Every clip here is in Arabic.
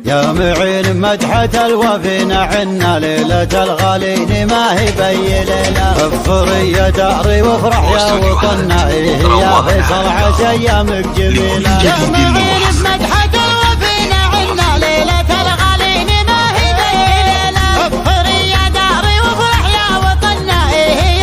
يا معين مدحة الوفينا عنا ليلة الغالين ما هي بي ليلة. افخر يا داري وافرح يا وطننا يا فيصل عاش ايامك جميلة. يا معين مدحة الوفينا عنا ليلة الغالين ما هي بي ليلة. افخر يا داري وافرح يا وطننا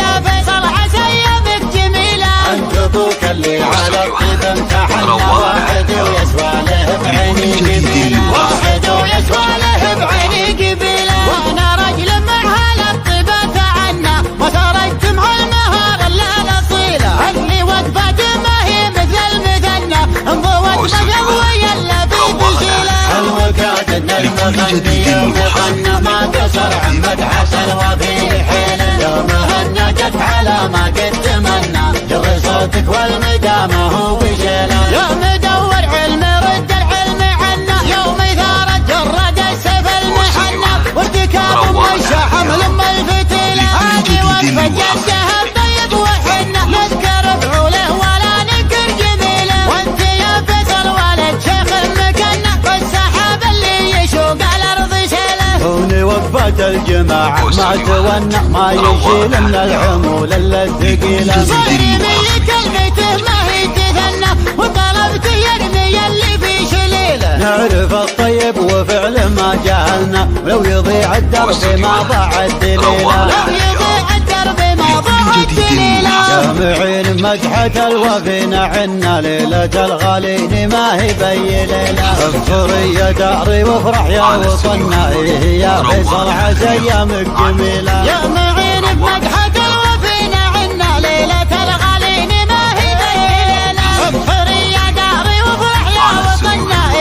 يا فيصل عاش ايامك جميلة. انت ابوك اللي على الطيب امتحنا واحد ويسوى له بعيني قبيلة. واحد ويسوى له بعيني قبيلة. وانا رجل مع هالطيبة تعنى ما تركت مع المهار الا الاصيلة. اللي وقفت ما هي مثل المثنى انضوت مقوي الا بتشيلة. الوكاد ان المغني ومغنى ما قصر عن مدحة الوفي حيله. يا مهنا جت على ما قد تمنى جر صوتك والمدامة هو بجيله. يا مدور علم رد العلم عنا يوم ثارت جرد السيف المحنى. وارتكاب مشى حمل ام الفتيلة. هذه وقفة جدها الطيب وحنا نذكر بعوله ولا ننكر جميله. وانت يا فيصل ولد شيخ مكنا والسحاب اللي يشوق الارض شيله. هوني وقفة الجماعة ما تونى ما يشيل من الحمول الا الثقيلة. صيري من كلمته ما هي تثنى وطلبت يرمي اللي في شليله. نعرف الطيب وفعل ما جهلنا ولو يضيع الدرب ما ضاع الدليلة. لو يضيع الدرب ما ضاع الدليلة. يا معين مدحة الوفينا عنا ليلة الغالين ما هي بي ليلة. افخر يا داري وافرح يا وطننا يا فيصل عاش ايامك جميلة. يا معين بمدحة الوفينا عنا ليلة الغالين ما هي بي ليلة. افخر يا داري وافرح يا وطننا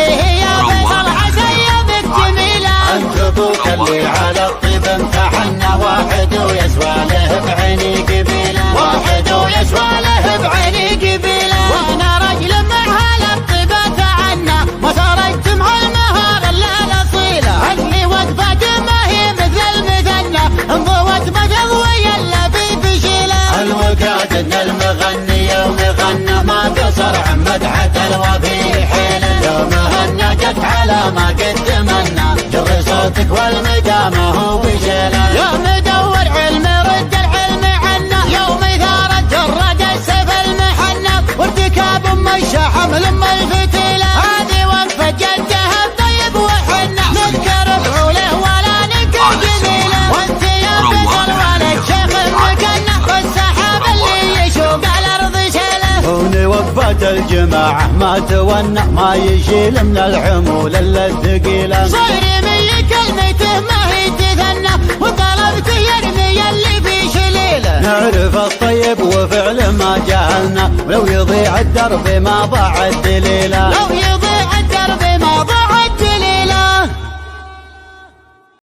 يا فيصل عاش ايامك جميلة. انت ابوك اللي على الطيب امتحنا واحد ويسوى له بعيني قبيلة. واحد ويسوى له بعيني قبيلة. وانا رجل مع هالطيبة تعنى ما تركت مع المهار الا الاصيلة. اللي وقفت ما هي مثل المثنى انضوت مقوي الا بتشيلة. الوكاد ان المغني ومغنى ما قصر عن مدحة الوفي حيله. يا مهنا جت على ما قد تمنى جر صوتك والمدامة هو بجيله. يا مدور علم رد العلم عنا يوم ثارت جرد السيف المحنى. وارتكاب مشى حمل ام الفتيلة. هذه وقفة جدها الطيب وحنا نذكر بعوله ولا ننكر جميله. وانت يا فيصل ولد شيخ مكنا والسحاب اللي يشوق الارض شيله. هوني وقفة الجماعة ما تونى ما يشيل من الحمول الا الثقيلة. صيري من كلمته ما هي تثنى وطلبت يرمي اللي في شليله. نعرف الطيب وفعل ما جهلنا ولو يضيع الدرب ما ضاع الدليلة. لو